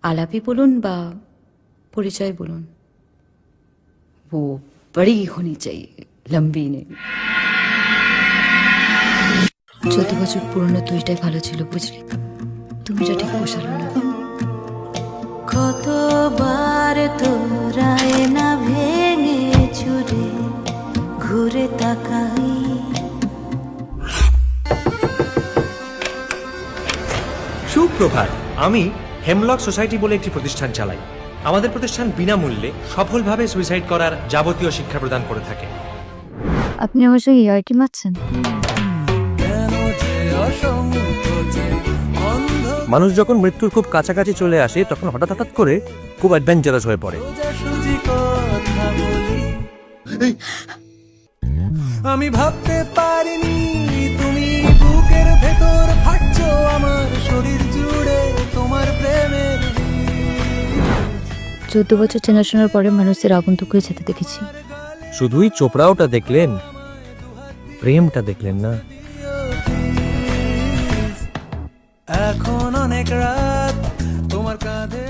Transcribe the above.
आलापी बोलून बा परिचय बोलून, वो बड़ी होनी चाहिए, लंबी नहीं। 14 বছর পুরনো তুইটাই ভালো ছিল, বুঝলি? তুমিটা ঠিক পোষালো না। কতবার তোরায় না ভেঙে চুরে ঘুরে তাকাই। সুপ্রভাত, আমি হেমলক সোসাইটি বলে একটি প্রতিষ্ঠান চালাই। আমাদের প্রতিষ্ঠান বিনামূল্যে সফলভাবে সুইসাইড করার যাবতীয় শিক্ষা প্রদান করে থাকে। আপনি আমার সঙ্গে ইয়ার্কি মারছেন? মানুষ যখন মৃত্যুর খুব কাছাকাছি চলে আসে তখন হঠাৎ হঠাৎ করে খুব অ্যাডভেঞ্চারাস হয়ে পড়ে। আমি ভাবতে পারিনি তুমি বুকের ভেতর হাঁটছো আমার শরীর জুড়ে তোমার প্রেমের। 14 বছর চেনাশোনার পরে মানুষের আগন্তুকই যেতে দেখেছি। শুধুই চোপড়াওটা দেখলেন, প্রেমটা দেখলেন না। এখন অনেক রাত তোমার কাঁধে